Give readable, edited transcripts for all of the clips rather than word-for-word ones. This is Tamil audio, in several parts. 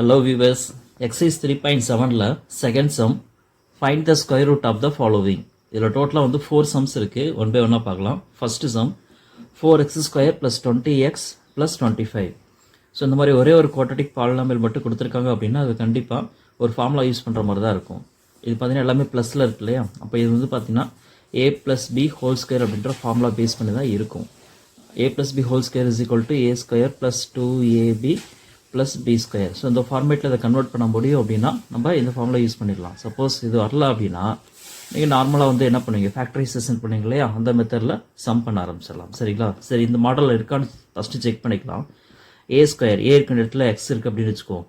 Hello viewers, exercise 3.7ல second sum, find the square root of the following. இதில் டோட்டலாக வந்து 4 sums இருக்கு, ஒன் பை ஒன்னாக பார்க்கலாம். First sum 4x square plus 20x plus 25. So இந்த மாதிரி ஒரே ஒரு குவாட்ரட்டிக் பாலினாமியல் மட்டும் கொடுத்துருக்காங்க அப்படின்னா அது கண்டிப்பாக ஒரு ஃபார்முலா யூஸ் பண்ணுற மாதிரி தான் இருக்கும். இது பார்த்தீங்கன்னா எல்லாமே ப்ளஸில் இருக்கு இல்லையா, அப்போ இது வந்து பார்த்தீங்கன்னா a plus b whole square அப்படின்ற ஃபார்முலா பேஸ் பண்ணி தான் இருக்கும். a plus b whole square is equal to a square plus 2ab plus b square. So இந்த ஃபார்மேட்டில் இதை கன்வெர்ட் பண்ண முடியும் அப்படின்னா நம்ம இந்த ஃபார்முலா யூஸ் பண்ணிடலாம். சப்போஸ் இது வரல அப்படின்னா நீங்கள் நார்மலாக வந்து என்ன பண்ணுவீங்க, ஃபேக்டரைசேஷன் பண்ணுவீங்க இல்லையா, அந்த மெத்தடில் சம் பண்ண ஆரம்பிச்சிடலாம். சரிங்களா? சரி, இந்த மாடலில் இருக்கான்னு ஃபஸ்ட்டு செக் பண்ணிக்கலாம். ஏ ஸ்கொயர், ஏ இருக்கிற இடத்துல எக்ஸ் இருக்குது அப்படின்னு வச்சுக்கோ.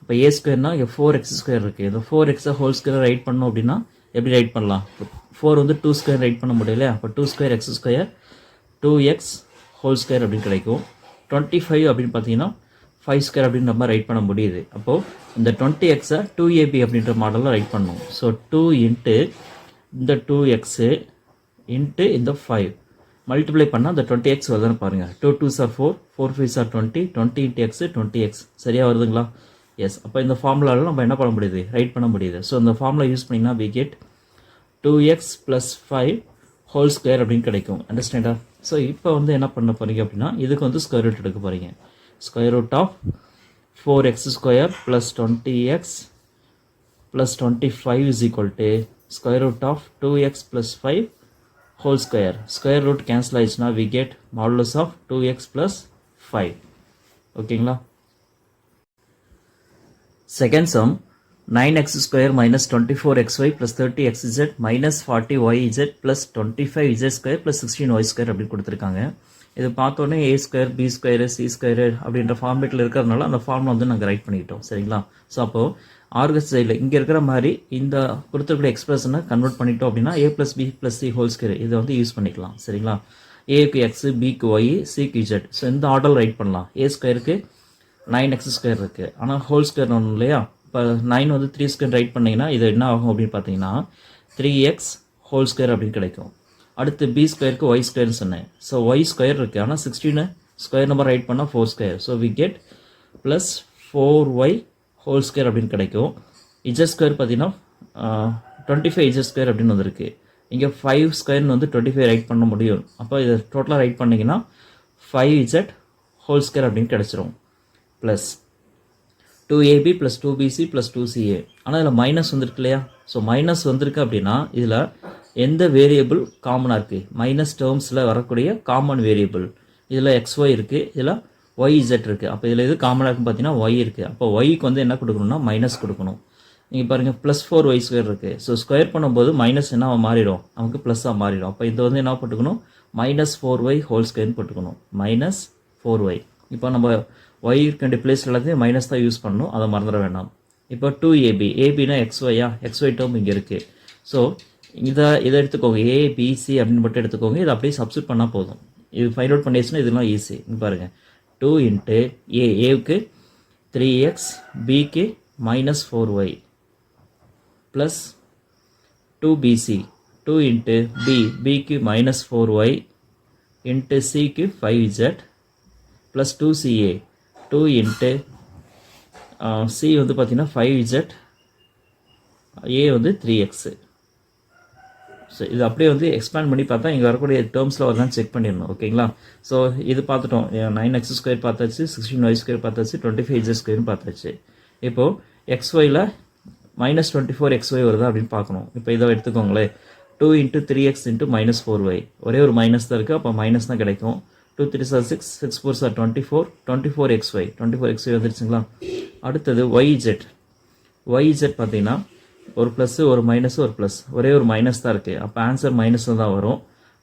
இப்போ ஏ ஸ்கொயர்னா இங்கே 4x ஸ்கொயர் இருக்குது. இந்த 4x ஹோல் ஸ்கொயர் ரைட் பண்ணோம் அப்படின்னா எப்படி ரைட் பண்ணலாம்? 4 வந்து 2 ஸ்கொயர் ரைட் பண்ண முடியல, அப்போ 2 square X square 2x whole square அப்படின்னு கிடைக்கும். 25 அப்படின்னு பார்த்தீங்கன்னா 5 ஸ்கொயர் அப்படின்னு நம்ம ரைட் பண்ண முடியுது. அப்போது இந்த 20xை 2ab அப்படின்ற மாடலில் ரைட் பண்ணணும். ஸோ 2 இன்ட்டு இந்த 2x இன்ட்டு இந்த 5 மல்டிப்ளை பண்ணால் அந்த 20x வருதுன்னு பாருங்கள். 2 2s are 4, 4 5s are 20, 20 into x 20x. சரியாக வருதுங்களா? எஸ். அப்போ இந்த ஃபார்முலாவில் நம்ம என்ன பண்ண முடியுது, ரைட் பண்ண முடியுது. ஸோ இந்த ஃபார்முலா யூஸ் பண்ணிங்கன்னா we get 2x plus 5 whole square அப்படின்னு கிடைக்கும். அண்டர்ஸ்டாண்டா? ஸோ இப்போ வந்து என்ன பண்ண போகிறீங்க அப்படின்னா இதுக்கு வந்து ஸ்கொயர் ரூட் எடுக்க போகிறீங்க. Square root of 4x square plus 20x plus 25 is equal to square root of 2x plus 5 whole square. Square root cancel ஆயிடுச்சுனா we get modulus of 2x plus 5. ஓகேங்களா? Second sum 9x square minus 24xy plus 30xz minus 40yz plus 25z square plus 16y square அப்படி கொடுத்துருக்காங்க. இது பார்த்தோன்னே A square B square C square அப்படின்ற ஃபார்மேட்டில் இருக்கிறதுனால அந்த ஃபார்முலா வந்து நாங்கள் ரைட் பண்ணிக்கிட்டோம். சரிங்களா? ஸோ அப்போது ஆர்கஸ் சைடில் இங்கே இருக்கிற மாதிரி இந்த கொடுத்துருக்கிற எக்ஸ்பிரஷனை கன்வெர்ட் பண்ணிட்டோம் அப்படின்னா A plus B plus C whole square இதை வந்து யூஸ் பண்ணிக்கலாம். சரிங்களா? ஏக்கு எக்ஸு, பிக்கு ஒய், சிக்கு இஜெட். ஸோ இந்த ஆர்டர் ரைட் பண்ணலாம். ஏ ஸ்கொயருக்கு 9x ஸ்கொயர் இருக்குது, ஆனால் ஹோல் ஸ்கொயர் ஒன்று இல்லையா. இப்போ 9 வந்து 3 ஸ்கொயர் ரைட் பண்ணிங்கன்னா இது என்ன ஆகும் அப்படின்னு பார்த்தீங்கன்னா 3x ஹோல் ஸ்கொயர் அப்படின்னு கிடைக்கும். அடுத்து பி ஸ்கொயருக்கு ஒய் ஸ்கொயர்னு சொன்னேன். ஸோ ஒய் ஸ்கொயர் இருக்குது, ஆனால் 16 ஸ்கொயர் நம்பர் ரைட் பண்ணால் 4 square. So we get plus 4y whole square அப்படின்னு கிடைக்கும். இஜெட் ஸ்கொயர் பார்த்தீங்கன்னா 25 இஜெட் ஸ்கொயர் அப்படின்னு வந்திருக்கு. இங்கே 5 ஸ்கொயர்னு வந்து 25 ரைட் பண்ண முடியும். அப்போ இதை டோட்டலாக ரைட் பண்ணிங்கன்னா 5z ஹோல் ஸ்கொயர் அப்படின்னு கிடச்சிரும். Plus 2ab plus 2bc plus 2ca. ஆனால் இதில் மைனஸ் வந்துருக்கு இல்லையா. ஸோ மைனஸ் வந்திருக்கு அப்படின்னா இதில் எந்த வேரியபிள் காமனாக இருக்குது, மைனஸ் டேர்ம்ஸில் வரக்கூடிய காமன் வேரியபிள் இதில் xy இருக்குது, இதில் yz இருக்குது. அப்போ இதில் எது காமனாக இருக்குன்னு பார்த்தீங்கன்னா y இருக்குது. அப்போ yக்கு வந்து என்ன கொடுக்கணும்னா மைனஸ் கொடுக்கணும். நீங்கள் பாருங்கள் ப்ளஸ் 4y ஸ்கொயர் இருக்குது. ஸோ ஸ்கொயர் பண்ணும்போது மைனஸ் என்ன மாறிடும், நமக்கு ப்ளஸ்ஸாக மாறிடும். அப்போ இது வந்து என்ன போட்டுக்கணும், மைனஸ் 4y ஹோல் ஸ்கொயர்னு போட்டுக்கணும். Minus 4y. இப்போ நம்ம y இருக்க பிளேஸ் எல்லாத்தையும் மைனஸ் தான் யூஸ் பண்ணணும், அதை மறந்துட வேண்டாம். இப்போ 2ab, abனா xyயா, xy டேர்ம் இங்கே இருக்குது. ஸோ இதை எடுத்துக்கோங்க, ஏபிசி அப்படின்னு மட்டும் எடுத்துக்கோங்க. இதை அப்படியே சப்ஸ்டிட் பண்ணால் போதும். இது ஃபைண்ட் அவுட் பண்ணிடுச்சுன்னா இதெல்லாம் ஈஸி. இங்கே பாருங்கள் 2 இன்ட்டு ஏவுக்கு 3x, பிக்கு minus 4y plus 2bc, 2 into பிக்கு மைனஸ் 4y இன்ட்டு சிக்கு 5z plus 2ca, 2 into C வந்து பார்த்தீங்கன்னா 5z, ஏ வந்து 3x. ஸோ இது அப்படியே வந்து எக்ஸ்பேண்ட் பண்ணி பார்த்தா இங்கே வரக்கூடிய டேர்ம்ஸில் வரலாம் செக் பண்ணிடணும். ஓகேங்களா? ஸோ இது பார்த்துட்டோம். 9x ஸ்கொயர் பார்த்தாச்சு, 16y ஸ்கொயர் பார்த்தாச்சு, 25z ஸ்கொயர்னு பார்த்தாச்சு. இப்போது xyயில் மைனஸ் 24xy வருதா அப்படின்னு பார்க்கணும். இப்போ இதை எடுத்துக்கோங்களேன். 2 into 3x into minus 4y, ஒரே ஒரு மைனஸ் தான் இருக்குது, அப்போ மைனஸ் தான் கிடைக்கும். 2 3s are 6, 6 4s are 24, 24xy, 24xy வந்துருச்சுங்களா? அடுத்தது yz பார்த்தீங்கன்னா ஒரு ப்ளஸ்ஸு, ஒரு மைனஸு, ஒரு ப்ளஸ், ஒரே ஒரு மைனஸ் தான் இருக்குது. அப்போ ஆன்சர் மைனஸில் தான் வரும்.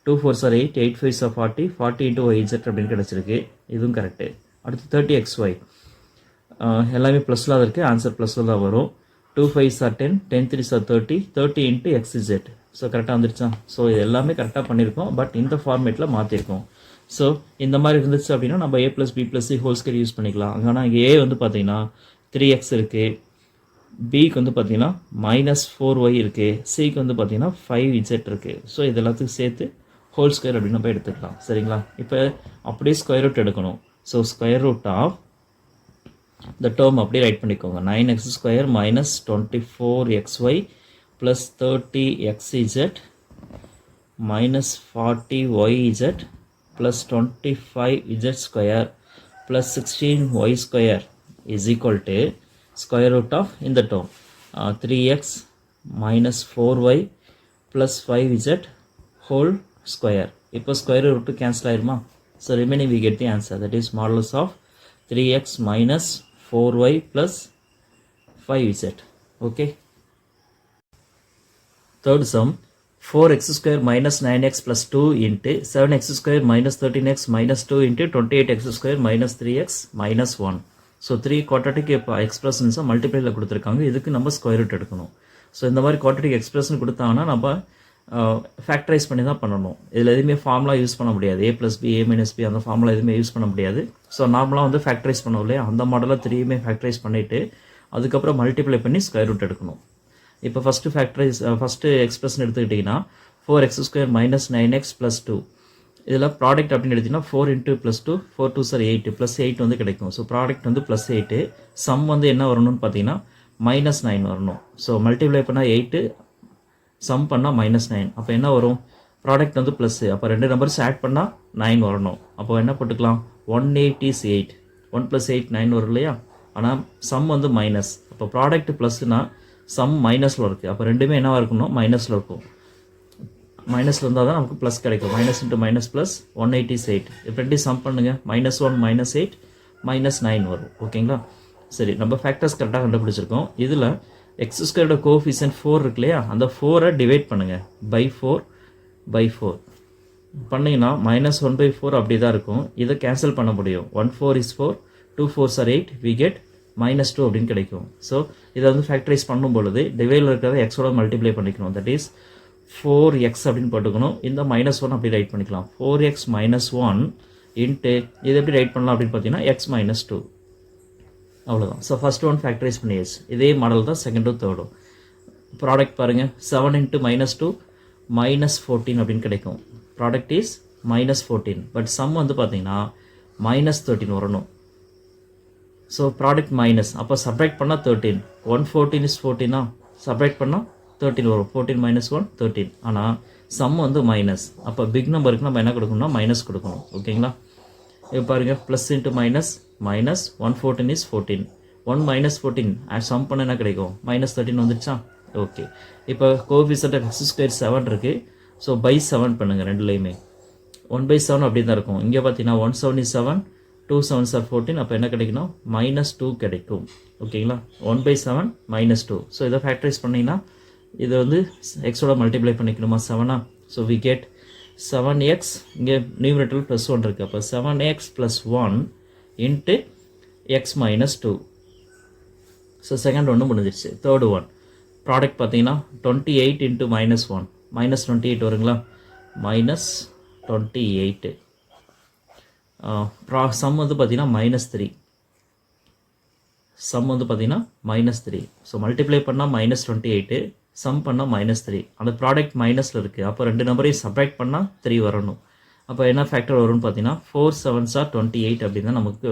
2 4s are 8, 8 5s are 40, 40 into yz அப்படின்னு கிடச்சிருக்கு. இதுவும் கரெக்டு. அடுத்து 30xy எல்லாமே ப்ளஸில் தான் இருக்குது, ஆன்சர் ப்ளஸில் தான் வரும். 2 5s are 10, 10 3s are 30, 30 into xz. So கரெக்டாக வந்துருச்சா? ஸோ இது எல்லாமே கரெக்டாக பண்ணியிருக்கோம், பட் இந்த ஃபார்மேட்டில் மாற்றிருக்கோம். ஸோ இந்த மாதிரி இருந்துச்சு அப்படின்னா நம்ம a plus B plus C whole square use பண்ணிக்கலாம். ஆனால் இங்கே ஏ வந்து பார்த்தீங்கன்னா 3x இருக்குது, பிக்கு வந்து பார்த்தீங்கன்னா மைனஸ் 4y இருக்குது, சிக்கு வந்து பார்த்தீங்கன்னா 5z இருக்குது. ஸோ இது எல்லாத்துக்கும் சேர்த்து ஹோல் ஸ்கொயர் அப்படின்னு நம்ம எடுத்துக்கலாம். சரிங்களா? இப்போ அப்படியே ஸ்கொயர் ரூட் எடுக்கணும். ஸோ ஸ்கொயர் ரூட் ஆஃப் இந்த டேர்ம் அப்படியே ரைட் பண்ணிக்கோங்க. 9x² minus 24xy plus 30xz minus 40yz plus 25z square plus 16y square is equal to square root of இந்த term 3x minus 4y plus 5z whole square. இப்போ square root cancel ஆயிருமா? So remaining we get the answer, that is modulus of 3x minus 4y plus 5z. Okay. Third sum, 4x² minus 9x plus 2 into 7x² minus 13x minus 2 into 28x² minus 3x minus 1. So 3 quadratic expressions மல்டிப்ளைல கொடுத்துருக்காங்க. இதுக்கு நம்ம ஸ்கொயர் ரூட் எடுக்கணும். ஸோ இந்த மாதிரி குவாட்ரட்டிக் எக்ஸ்பிரஷன் கொடுத்தாங்கன்னா நம்ம ஃபேக்டரைஸ் பண்ணி தான் பண்ணணும். இதில் எதுவுமே ஃபார்முலா யூஸ் பண்ண முடியாது. a + b a - b அந்த ஃபார்முலா எதுவுமே யூஸ் பண்ண முடியாது. ஸோ நார்மலாக வந்து ஃபேக்டரைஸ் பண்ணுவோம் இல்லையா, அந்த மாடலில் 3யுமே ஃபேக்டரைஸ் பண்ணிவிட்டு அதுக்கப்புறம் மல்டிப்ளை பண்ணி ஸ்கொயர் ரூட் எடுக்கணும். இப்போ ஃபஸ்ட்டு எக்ஸ்பிரஷன் எடுத்துக்கிட்டிங்கன்னா 4x² minus 9x plus 2 இதில் ப்ராடக்ட் அப்படின்னு எடுத்திங்கன்னா 4 into plus 2 4 2s are 8 plus 8 வந்து கிடைக்கும். ஸோ ப்ராடக்ட் வந்து plus 8, சம் வந்து என்ன வரணும்னு பார்த்தீங்கன்னா -9 வரணும். ஸோ மல்டிப்ளை பண்ணால் 8, சம் பண்ணால் -9. அப்போ என்ன வரும், ப்ராடக்ட் வந்து ப்ளஸ், அப்போ 2 நம்பர்ஸ் ஆட் பண்ணால் 9 வரணும். அப்போ என்ன போட்டுக்கலாம், 1/8 is 8, 1 + 8 9 வரும் இல்லையா. ஆனால் சம் வந்து மைனஸ், அப்போ ப்ராடக்ட் ப்ளஸ்னா சம் மைனஸில் இருக்குது. அப்போ ரெண்டுமே என்னவாக இருக்கணும், மைனஸில் இருக்கும். மைனஸில் இருந்தால் தான் நமக்கு ப்ளஸ் கிடைக்கும். -* -+ 1/8 is 8. இப்போ ரெண்டு சம் பண்ணுங்கள், -1 -8 -9 வரும். ஓகேங்களா. சரி, நம்ம ஃபேக்டர்ஸ் கரெக்டாக கண்டுபிடிச்சிருக்கோம். இதில் x² கோஎஃபிஷியன்ட் 4 இருக்கு இல்லையா, அந்த 4 டிவைட் பண்ணுங்கள் by 4 பண்ணிங்கன்னா -1/4 அப்படி தான் இருக்கும். இதை கேன்சல் பண்ண முடியும். 1 4 is 4, 2 4s are 8, we get -2 அப்படின்னு கிடைக்கும். ஸோ இதை வந்து ஃபேக்டரைஸ் பண்ணும் பொழுது டிவைடில் இருக்கிறத எக்ஸோட மல்டிப்ளை பண்ணிக்கணும். தட் இஸ் 4x அப்படின்னு போட்டுக்கணும். இந்த -1 அப்படி ரைட் பண்ணிக்கலாம். 4x - 1 இன்ட்டு இது எப்படி ரைட் பண்ணலாம் அப்படின்னு பார்த்தீங்கன்னா x - 2. அவ்வளோதான். ஸோ ஃபஸ்ட் ஒன் ஃபேக்டரைஸ் பண்ணியாச்சு. இதே மாடல் தான் செகண்டும் தேர்டும். ப்ராடக்ட் பாருங்கள், 7 × -2 -14 அப்படின்னு கிடைக்கும். ப்ராடக்ட் இஸ் -14, பட் சம் வந்து பார்த்தீங்கன்னா -13 வரணும். ஸோ ப்ராடக்ட் மைனஸ், அப்போ சப்ராக்ட் பண்ணால் 13, 114 is 14, சப்ராக்ட் பண்ணால் 13 வரும். 14 - 1 13. ஆனால் சம் வந்து மைனஸ், அப்போ பிக் நம்பருக்கு நம்ம என்ன கொடுக்கணும்னா மைனஸ் கொடுக்கணும். ஓகேங்களா. இப்போ பாருங்கள், plus into minus -114 is 14, 1 - 14 sum பண்ண என்ன கிடைக்கும், -13 வந்துடுச்சா. ஓகே, இப்போ கோஎஃபிஷியன்ட் x² 7 இருக்குது. ஸோ by 7 பண்ணுங்கள் ரெண்டுலேயுமே. 1/7 அப்படி தான் இருக்கும். இங்கே பார்த்தீங்கன்னா 1 7 is 7, 2 7s are 14, அப்போ என்ன கிடைக்கணும், -2 கிடைக்கும். ஓகேங்களா. 1/7 -2. ஸோ இதை ஃபேக்டரைஸ் பண்ணிங்கன்னா இதை வந்து எக்ஸோட மல்டிப்ளை பண்ணிக்கணுமா 7. ஸோ வி கெட் 7x, இங்கே நியூமரேட்டர் +1 இருக்குது. அப்போ 7x + 1 into x - 2. So second ஒன்று முடிஞ்சிருச்சு. தேர்டு ஒன் ப்ராடக்ட் பார்த்தீங்கன்னா 28 × -1 -28 வருங்களா, -28. சம் வந்து பார்த்தீங்கன்னா -3, சம் வந்து பார்த்தீங்கன்னா -3. ஸோ மல்டிப்ளை பண்ணால் -28, சம் பண்ணால் -3. அந்த ப்ராடக்ட் மைனஸில் இருக்குது. அப்போ ரெண்டு நம்பரையும் சப்ராக்ட் பண்ணால் 3 வரணும். அப்போ என்ன ஃபேக்டர் வரும்னு பார்த்தீங்கன்னா 4 7s are 28 அப்படின்னு தான் நமக்கு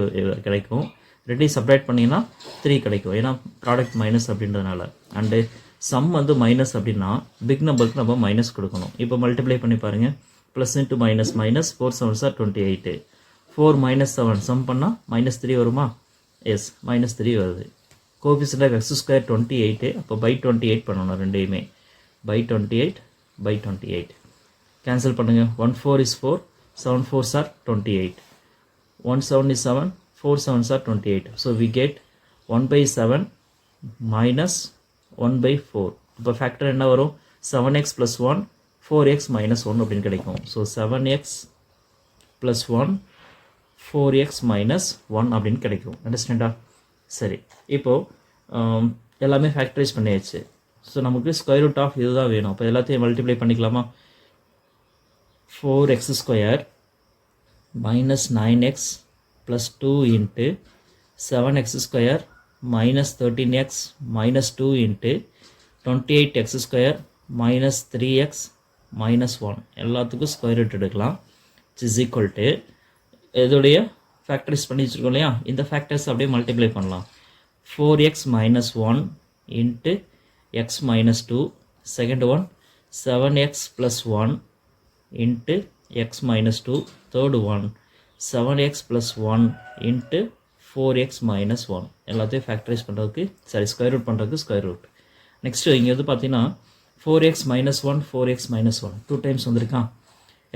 கிடைக்கும். ரெண்டையும் சப்ராக்ட் பண்ணிங்கன்னா 3 கிடைக்கும், ஏன்னா ப்ராடக்ட் மைனஸ் அப்படின்றதுனால. அண்டு சம் வந்து மைனஸ் அப்படின்னா பிக் நம்பருக்கு நம்ம மைனஸ் கொடுக்கணும். இப்போ மல்டிப்ளை பண்ணி பாருங்கள், plus into minus 4 7s are 28, 4 - 7 sum பண்ணால் -3 வருமா. எஸ், -3 வருது. கோஎஃபிஷியன்ட் x² 28, அப்போ by 28 பண்ணணும் ரெண்டையுமே. by 28 கேன்சல் பண்ணுங்கள். 1 4 is 4, 7 4s are 28, 1 7 is 7, 4 7s are 28. So we get 1/7 minus 1/4. இப்போ ஃபேக்டர் என்ன வரும், 7x + 1 4x - 1 அப்படின்னு கிடைக்கும். ஸோ 7x + 1 4x - 1 அப்படின்னு கிடைக்கும். அண்டர்ஸ்டாண்டா. சரி, இப்போது எல்லாமே ஃபேக்டரைஸ் பண்ணியாச்சு. ஸோ நமக்கு ஸ்கொயர் ரூட் ஆஃப் இதுதான் வேணும். அப்போ எல்லாத்தையும் மல்டிப்ளை பண்ணிக்கலாமா. 4x² - 9x + 2 into 7x² - 13x - 2 into 28x² - 3x - 1 எல்லாத்துக்கும் ஸ்கொயர் ரூட் எடுக்கலாம். இஸ் ஈக்குவல் டு இதோடைய ஃபேக்டரைஸ் பண்ணி வச்சுருக்கோம் இல்லையா, இந்த ஃபேக்டர்ஸ் அப்படியே மல்டிப்ளை பண்ணலாம். 4x minus 1 into x minus 2. Second one, 7x plus 1 into x minus 2. Third one, 7x plus 1 into 4x minus 1. எல்லாத்தையும் ஃபேக்டரைஸ் பண்ணுறதுக்கு ஸ்கொயர் ரூட் பண்ணுறதுக்கு ஸ்கொயர் ரூட். நெக்ஸ்ட்டு இங்கே வந்து பார்த்தீங்கன்னா 4x minus 1 4x minus 1 2 times வந்திருக்கான்.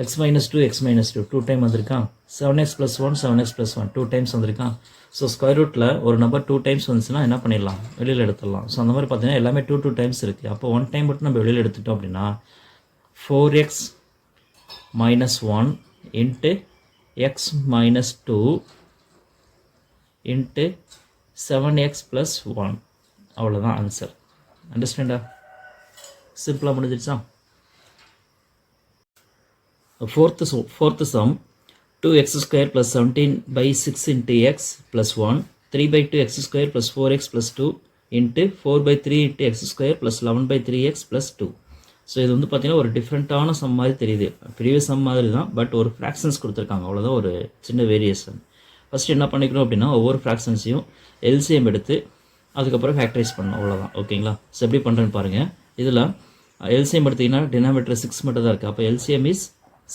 x minus 2 x minus 2 2 time வந்திருக்கான். 7x plus 1 7x plus 1 2 times வந்திருக்கான். ஸோ ஸ்கொயர் ரூட்டில் ஒரு நம்பர் 2 டைம்ஸ் வந்துச்சுன்னா என்ன பண்ணிடலாம், வெளியில் எடுத்துடலாம். ஸோ அந்த மாதிரி பார்த்தீங்கன்னா எல்லாமே 2 டைம்ஸ் இருக்குது. அப்போ 1 டைம் மட்டும் நம்ம வெளியில் எடுத்துட்டோம் அப்படின்னா 4x minus 1 into x minus 2 into 7x plus 1. அவ்வளோதான் ஆன்சர். அண்டர்ஸ்டாண்டா? சிம்பிளாக முடிஞ்சிடுச்சா? Fourth sum, 2x square plus 17 by 6 into x plus 1, 3 by 2 x square plus 4x plus 2 into 4 by 3 into x square plus 11 by 3x plus 2. So இது வந்து பார்த்தீங்கன்னா ஒரு டிஃப்ரெண்ட்டான சம் மாதிரி தெரியுது. ப்ரீவியஸ் சம் மாதிரி தான், பட் ஒரு ஃப்ராக்ஷன்ஸ் கொடுத்துருக்காங்க, அவ்வளோதான் ஒரு சின்ன வேரியேஷன். ஃபஸ்ட்டு என்ன பண்ணிக்கிறோம் அப்படின்னா ஒவ்வொரு ஃப்ராக்ஷன்ஸையும் எல்சிஎம் எடுத்து அதுக்கப்புறம் ஃபேக்டரைஸ் பண்ணணும், அவ்வளோதான். ஓகேங்களா? ஸோ எப்படி பண்ணுறேன்னு பாருங்கள். இதில் எல்சிஎம் எடுத்திங்கன்னா டினாமினேட்டர் 6 மட்டும் தான் இருக்குது. அப்போ எல்சிஎம் இஸ்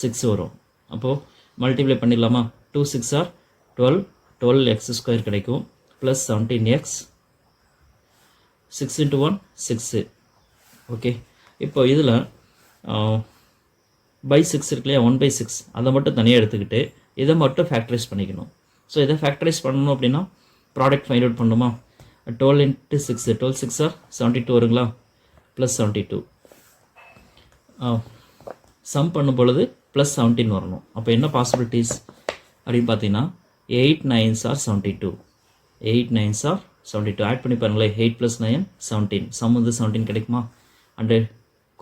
6 வரும். அப்போது மல்டிப்ளை பண்ணிடலாமா? 2 6 are 12, 12x ஸ்கொயர் கிடைக்கும் ப்ளஸ் 17x, 6 into 1 6. ஓகே, இப்போ இதில் பை 6 இருக்கு இல்லையா, 1 by 6 அதை மட்டும் தனியாக எடுத்துக்கிட்டு இதை மட்டும் ஃபேக்டரைஸ் பண்ணிக்கணும். ஸோ இதை ஃபேக்டரைஸ் பண்ணணும் அப்படின்னா ப்ராடக்ட் ஃபைண்ட் அவுட் பண்ணணுமா? 12 into 6 12 6 are 72 வருங்களா, ப்ளஸ் 72. சம் பண்ணும் பொழுது ப்ளஸ் 17 வரணும். அப்போ என்ன பாசிபிலிட்டிஸ் அப்படின்னு பார்த்தீங்கன்னா 8 9s are 72, 8 9s are 72. Add பண்ணி பாருங்களேன், 8 + 9 17. சம் வந்து 17 கிடைக்குமா? And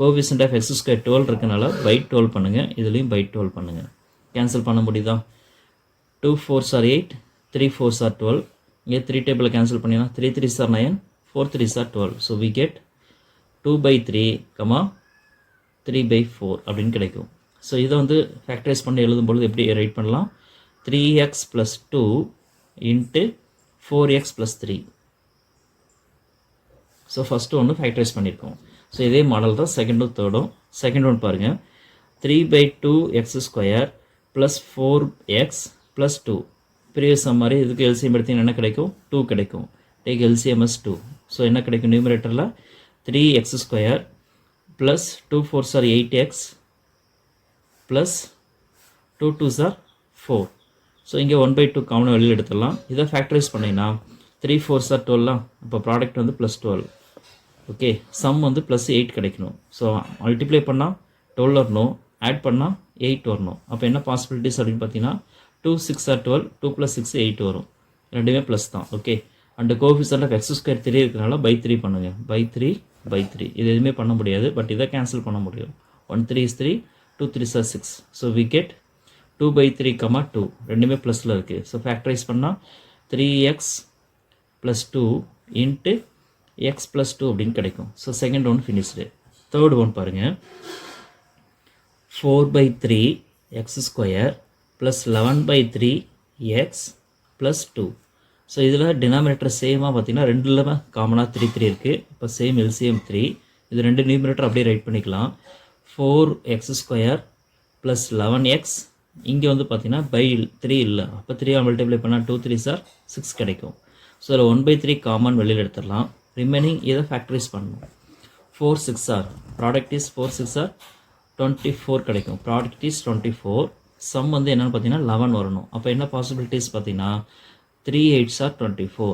coefficient of X square 12 இருக்கனால பை 12 பண்ணுங்கள், இதுலேயும் பை 12 பண்ணுங்கள். கேன்சல் பண்ண முடியுதா? 2 4s are 8, 3 4s are 12. இங்கே 3 டேபிளில் கேன்சல் பண்ணினா 3 3s are 9, 4 3s are 12. So we get 2 by 3, 3 by 4 அப்படின்னு கிடைக்கும். ஸோ இதை வந்து ஃபேக்டரைஸ் பண்ணி எழுதும்பொழுது எப்படி ரைட் பண்ணலாம்? 3x plus 2 into 4x plus 3. So first ஒன்று ஃபேக்டரைஸ் பண்ணியிருக்கோம். ஸோ இதே மாடல் தான் செகண்டும் தேர்டும். செகண்ட் ஒன் பாருங்கள், 3 by 2 x square plus 4x plus 2. Previous மாதிரி இதுக்கு எல்சிஎம் எடுத்தீங்கன்னா என்ன கிடைக்கும்? 2 கிடைக்கும். Take LCM as 2. ஸோ என்ன கிடைக்கும்? நியூமரேட்டரில் 3x square plus 2 4s are 8x plus 2 2s are 4. So இங்கே 1 by 2 காமனாக வெளியில் எடுத்துடலாம். இதை ஃபேக்டரைஸ் பண்ணிங்கன்னா 3 4s are 12. இப்போ ப்ராடக்ட் வந்து ப்ளஸ் 12. ஓகே, சம் வந்து ப்ளஸ் 8 கிடைக்கணும். ஸோ மல்டிப்ளை பண்ணால் 12 வரணும், ஆட் பண்ணால் 8 வரணும். அப்போ என்ன பாசிபிலிட்டிஸ் அப்படின்னு பார்த்தீங்கன்னா 2 6 are 12, 2 + 6 8 வரும். ரெண்டுமே ப்ளஸ் தான். Okay, and coefficient of X square 3 இருக்கிறனால பை 3 பண்ணுங்கள். பை 3 by 3 இது எதுவுமே பண்ண முடியாது, பட் இதை கேன்சல் பண்ண முடியும். 1 3 is 3, 2 3s are 6. So we get 2 by 3, 2 ரெண்டுமே ப்ளஸில் இருக்குது. ஸோ ஃபேக்டரைஸ் பண்ணால் 3x + 2 into x + 2 அப்படின்னு கிடைக்கும். So second one finished. Third one பாருங்கள், 4 by 3 x square plus 11 by 3 x + 2. So இதில் டினாமினேட்டர் சேமாக பார்த்தீங்கன்னா ரெண்டுல காமனாக 3 3 இருக்குது. இப்போ சேம் எல்சிஎம் 3. இது ரெண்டு நியூமரேட்டர் அப்படியே ரைட் பண்ணிக்கலாம். 4x ஸ்கொயர் ப்ளஸ் 11x, இங்கே வந்து பார்த்தீங்கன்னா பை 3 இல்லை, அப்போ 3 மல்டிப்ளை பண்ணால் 2 3s are 6 கிடைக்கும். ஸோ அதில் 1 by 3 காமன் வெளியில் எடுத்துடலாம். ரிமைனிங் இதை ஃபேக்டரைஸ் பண்ணணும். 4 6 are, ப்ராடக்ட் இஸ் 4 6 are 24 கிடைக்கும். Product is 24. சம் வந்து என்னென்னு பார்த்தீங்கன்னா 11 வரணும். அப்போ என்ன பாசிபிலிட்டிஸ் பார்த்தீங்கன்னா 3 8s are 24,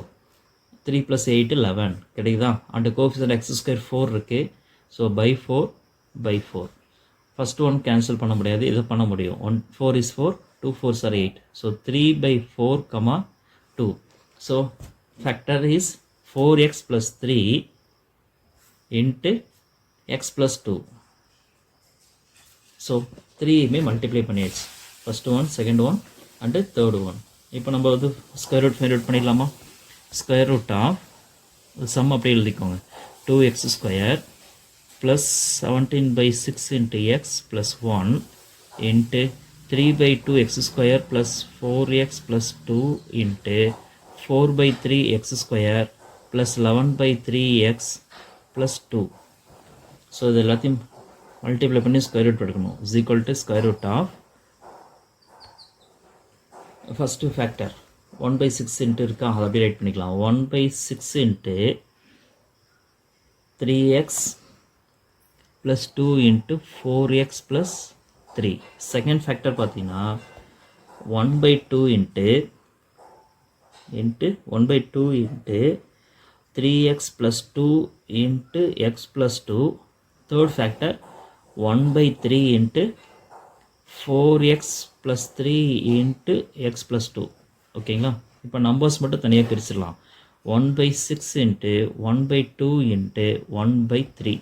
3 + 8 11 கிடைக்குதா? அண்ட் கோஎஃபிஷியன்ட் எக்ஸ் ஸ்கொயர் 4 இருக்குது. So by 4 by 4. First one cancel பண்ண முடியாது, இதை பண்ண முடியும். 4 is 4, 2 4s are 8. So 3 by 4, 2. So factor is 4x plus 3 into x plus 2. So 3யுமே மல்டிப்ளை பண்ணியாச்சு. First one, second one and third one. இப்போ நம்ம வந்து ஸ்கொயர் ரூட் ஃபைண்ட் அவுட் பண்ணிடலாமா? ஸ்கொயர் ரூட் ஆஃப் சம் அப்படியே எழுதிக்கோங்க. 2x square plus 17 by 6 into x plus 1 into 3/2 x square plus 4x plus 2 into 4/3 x square plus 11/3x plus 2. So இது எல்லாத்தையும் மல்டிப்ளை பண்ணி ஸ்கொயர் ரூட் எடுக்கணும். Is equal to square root of first factor 1/6 into இருக்கா, அதை அப்படியே ரைட் பண்ணிக்கலாம். 1/6 into 3x plus 2 into 4x plus 3. Second factor பார்த்தீங்கன்னா 1/2 into 1/2 into 3x plus 2 into x plus 2. Third factor 1/3 into 4x plus 3 into x plus 2. ஓகேங்களா? இப்போ நம்பர்ஸ் மட்டும் தனியாக பிரிச்சிடலாம். 1/6 இன்ட்டு 1/2 இன்ட்டு 1/3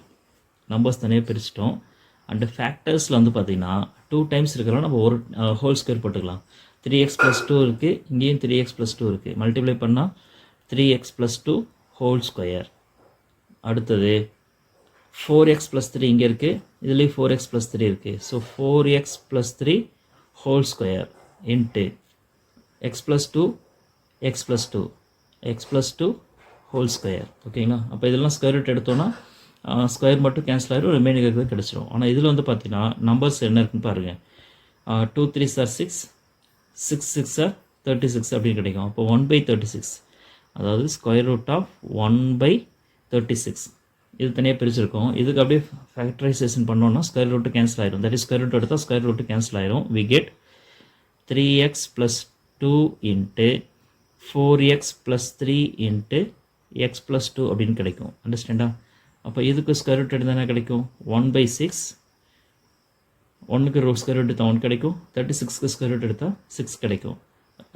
நம்பர்ஸ் தனியாக பிரிச்சிட்டோம். அண்டு ஃபேக்டர்ஸில் வந்து பார்த்தீங்கன்னா 2 டைம்ஸ் இருக்கிறோம், நம்ம ஒரு ஹோல் ஸ்கொயர் போட்டுக்கலாம். 3x plus 2 இருக்குது, இங்கேயும் 3x plus 2 இருக்குது. மல்டிப்ளை பண்ணால் 3x plus 2 ஹோல் ஸ்கொயர். அடுத்தது 4x plus 3 இங்கே இருக்குது, இதுலேயும் 4x plus 3 இருக்குது. So 4x plus 3 whole square into x plus 2 x plus 2 x plus 2 whole square. ஓகேங்களா? அப்போ இதெல்லாம் ஸ்கொயர் ரூட் எடுத்தோன்னா ஸ்கொயர் மட்டும் கேன்சல் ஆகிடும், ரிமைனிங் இருக்கிறது கிடச்சிரும். ஆனால் இதில் வந்து பார்த்தீங்கன்னா நம்பர்ஸ் என்ன இருக்குன்னு பாருங்கள். 2 3s are 6, 6 6 are 36 அப்படின்னு கிடைக்கும். அப்போ 1/36, அதாவது ஸ்கொயர் ரூட் ஆஃப் 1/36. இது தனியாக பிரிச்சிருக்கோம். இதுக்கு அப்படியே ஃபேக்டரைசேஷன் பண்ணோன்னா ஸ்கொயர் ரூட்டு கேன்சல் ஆயிடும். தட் இஸ் ஸ்கொயர் ரூட் எடுத்தால் ஸ்கொயர் ரூட்டு கேன்சல் ஆயிரும். We get 3x plus 2 into 4x plus 3 into x plus 2 அப்படின்னு கிடைக்கும். அண்டர்ஸ்டாண்டா? அப்போ இதுக்கு ஸ்கொயர் ரூட் எடுத்தால் என்ன கிடைக்கும்? 1/6. 1க்கு ஸ்கொயர் ரூட் எடுத்தால் 1 கிடைக்கும். 36க்கு ஸ்கொயர் ரூட் எடுத்தால் 6 கிடைக்கும்.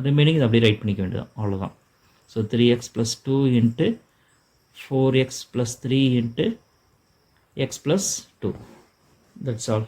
ரிமைனிங் இதை அப்படியே ரைட் பண்ணிக்க வேண்டியதான், அவ்வளோதான். So 3x plus 2 into 4x plus 3 into x plus 2. That's all.